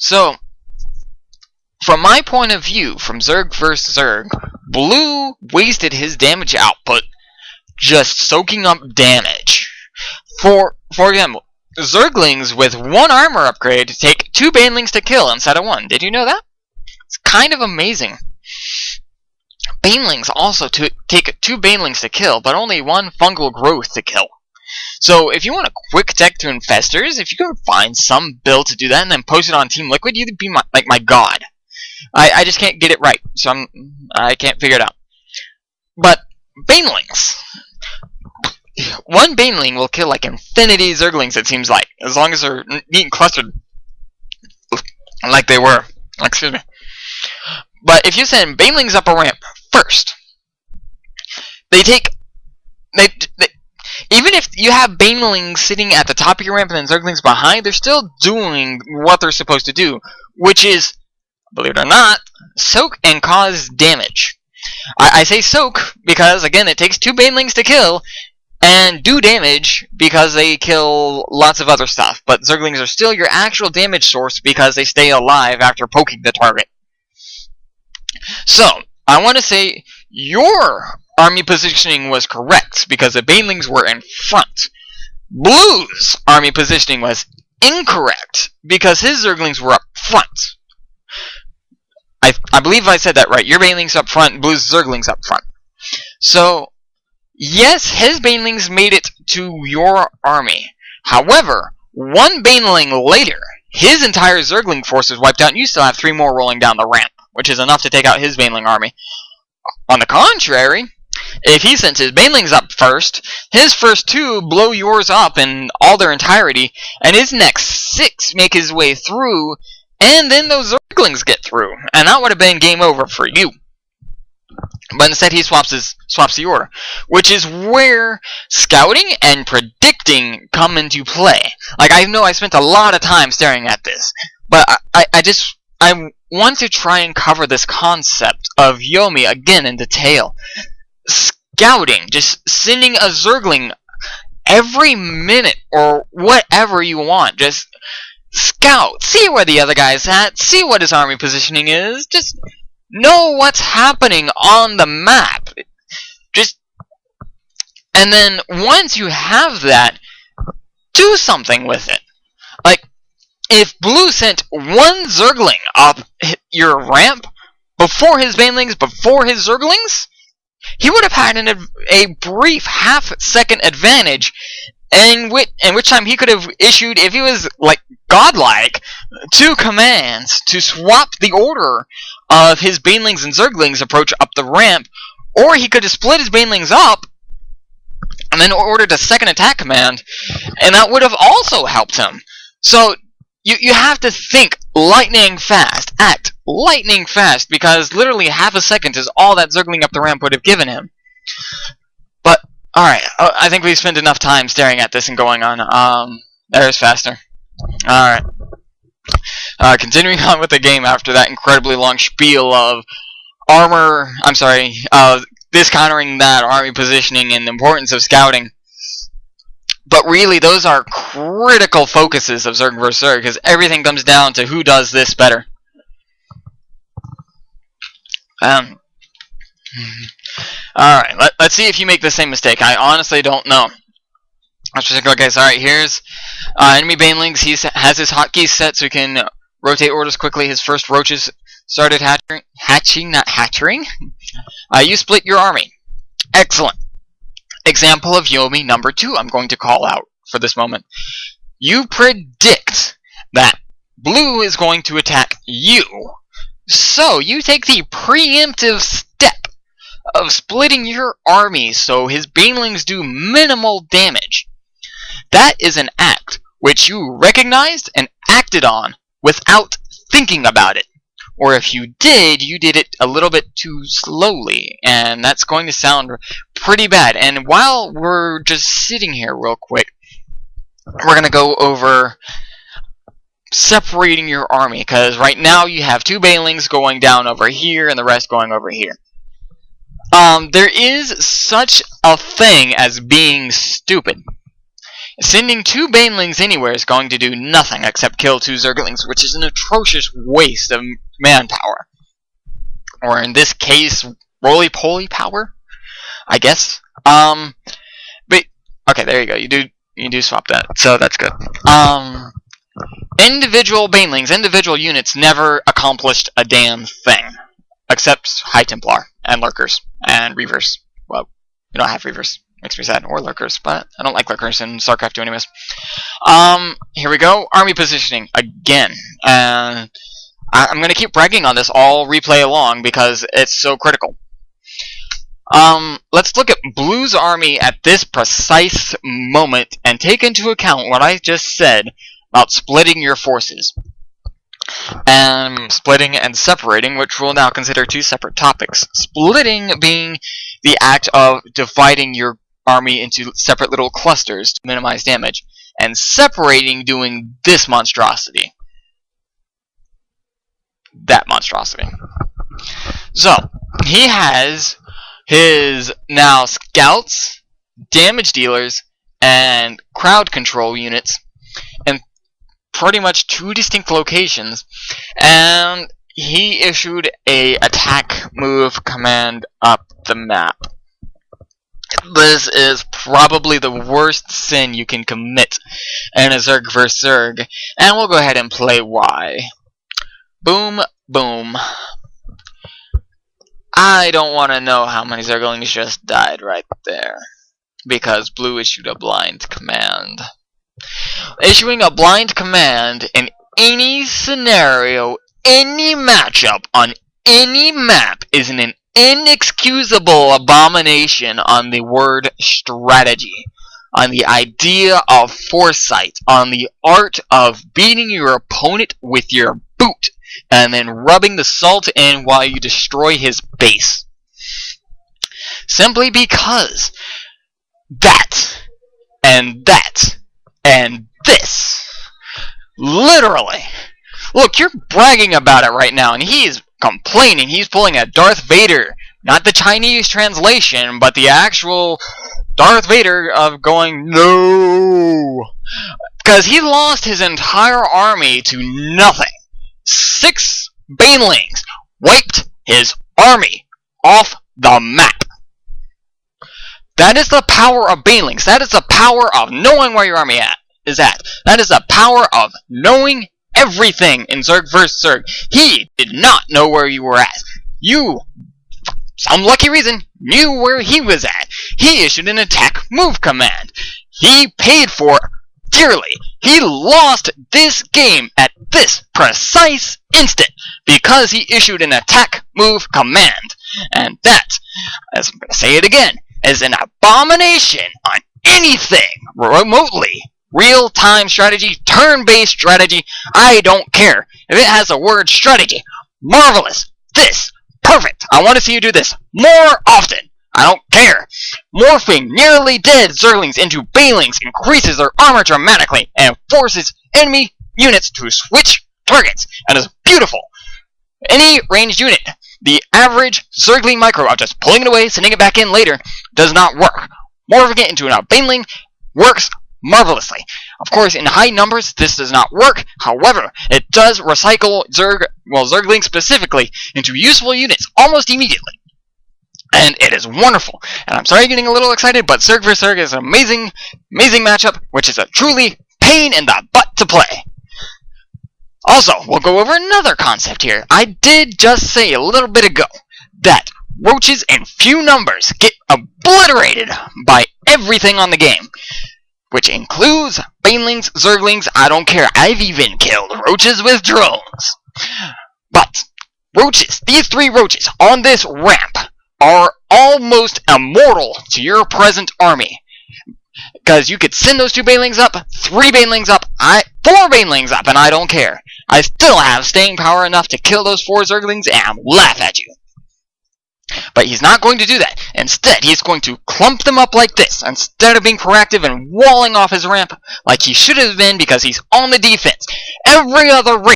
So, from my point of view, from Zerg vs. Zerg, Blue wasted his damage output just soaking up damage. For example, Zerglings with 1 armor upgrade take 2 banelings to kill instead of 1. Did you know that? It's kind of amazing. Banelings also take 2 banelings to kill, but only 1 fungal growth to kill. So if you want a quick tech to infestors, if you can find some build to do that and then post it on Team Liquid, you'd be like my god. I just can't get it right, so I can't figure it out. But banelings. 1 baneling will kill like infinity Zerglings, it seems like, as long as they're neat and clustered like they were. Excuse me. But if you send banelings up a ramp first, even if you have banelings sitting at the top of your ramp and then Zerglings behind, they're still doing what they're supposed to do, which is, believe it or not, soak and cause damage. I say soak because, again, it takes 2 banelings to kill, and do damage because they kill lots of other stuff. But Zerglings are still your actual damage source because they stay alive after poking the target. So, I want to say your army positioning was correct because the banelings were in front. Blue's army positioning was incorrect because his Zerglings were up front. I believe I said that right. Your banelings up front, Blue's Zerglings up front. So, yes, his banelings made it to your army. However, 1 baneling later, his entire Zergling force is wiped out, and you still have 3 more rolling down the ramp, which is enough to take out his baneling army. On the contrary, if he sends his banelings up first, his first 2 blow yours up in all their entirety, and his next 6 make his way through, and then those Zerglings get through, and that would have been game over for you. But instead he swaps the order, which is where scouting and predicting come into play. Like, I know I spent a lot of time staring at this, but I want to try and cover this concept of Yomi again in detail. Scouting, just sending a Zergling every minute or whatever you want, just scout, see where the other guy's at, see what his army positioning is, just know what's happening on the map. And then once you have that, do something with it. Like, if Blue sent 1 Zergling up your ramp before his banelings, before his Zerglings, he would have had a brief half-second advantage, in which time he could have issued, if he was like godlike, 2 commands to swap the order of his banelings and Zerglings approach up the ramp, or he could have split his banelings up and then ordered a second attack command, and that would have also helped him. So you have to think lightning fast, act lightning fast, because literally half a second is all that Zergling up the ramp would have given him. But alright, I think we've spent enough time staring at this and going on. There's faster. Alright. Continuing on with the game after that incredibly long spiel of discountering that army positioning and the importance of scouting. But really, those are critical focuses of Zerg vs. Zerg, because everything comes down to who does this better. Alright, let's see if you make the same mistake. I honestly don't know. Let's just okay, so alright, here's enemy banelings. He has his hotkeys set so he can rotate orders quickly. His first roaches started hatching, not hatching. You split your army. Excellent. Example of Yomi number 2 I'm going to call out for this moment. You predict that Blue is going to attack you. So you take the preemptive step of splitting your army so his banelings do minimal damage. That is an act which you recognized and acted on without thinking about it. Or if you did it a little bit too slowly, and that's going to sound pretty bad. And while we're just sitting here real quick, we're going to go over separating your army, because right now you have 2 banelings going down over here and the rest going over here. There is such a thing as being stupid. Sending 2 Banelings anywhere is going to do nothing except kill 2 Zerglings, which is an atrocious waste of manpower. Or in this case, roly-poly power, I guess. But okay, there you go. You do swap that, so that's good. Individual Banelings, individual units never accomplished a damn thing, except High Templar and Lurkers and Reavers. Well, we don't have Reavers. Makes me sad, or Lurkers, but I don't like Lurkers in StarCraft 2 anyways. Here we go. Army positioning again. I'm going to keep bragging on this all replay along because it's so critical. Let's look at Blue's army at this precise moment and take into account what I just said about splitting your forces. And splitting and separating, which we'll now consider 2 separate topics. Splitting being the act of dividing your army into separate little clusters to minimize damage, and separating doing this monstrosity. That monstrosity. So, he has his now scouts, damage dealers, and crowd control units in pretty much 2 distinct locations, and he issued a attack move command up the map. This is probably the worst sin you can commit in a Zerg vs. Zerg, and we'll go ahead and play why. Boom, boom. I don't want to know how many Zerglings just died right there, because Blue issued a blind command. Issuing a blind command in any scenario, any matchup, on any map is an inexcusable abomination on the word strategy, on the idea of foresight, on the art of beating your opponent with your boot, and then rubbing the salt in while you destroy his base. Simply because that, and this, literally, look, you're bragging about it right now, and he's complaining. He's pulling a Darth Vader, not the Chinese translation, but the actual Darth Vader of going, no, because he lost his entire army to nothing. 6 Banelings wiped his army off the map. That is the power of Banelings. That is the power of knowing where your army is at. That is the power of knowing everything in Zerg vs. Zerg. He did not know where you were at. You, some lucky reason, knew where he was at. He issued an attack move command. He paid for it dearly. He lost this game at this precise instant because he issued an attack move command. And that, as I'm going to say it again, is an abomination on anything remotely real-time strategy, turn-based strategy. I don't care. If it has the word strategy, marvelous, this, perfect. I want to see you do this more often. I don't care. Morphing nearly dead Zerglings into Banelings increases their armor dramatically and forces enemy units to switch targets. And is beautiful. Any ranged unit, the average Zergling micro of just pulling it away, sending it back in later, does not work. Morphing it into a Baneling works marvelously. Of course, in high numbers, this does not work. However, it does recycle Zerglings specifically into useful units almost immediately. And it is wonderful. And I'm sorry getting a little excited, but Zerg vs. Zerg is an amazing, amazing matchup, which is a truly pain in the butt to play. Also, we'll go over another concept here. I did just say a little bit ago that roaches in few numbers get obliterated by everything on the game, which includes Banelings, Zerglings, I don't care. I've even killed roaches with drones. But roaches, these 3 roaches on this ramp are almost immortal to your present army. Because you could send those 2 Banelings up, 3 Banelings up, 4 Banelings up, and I don't care. I still have staying power enough to kill those 4 Zerglings and laugh at you. But he's not going to do that. Instead, he's going to clump them up like this, instead of being proactive and walling off his ramp like he should have been because he's on the defense. Every other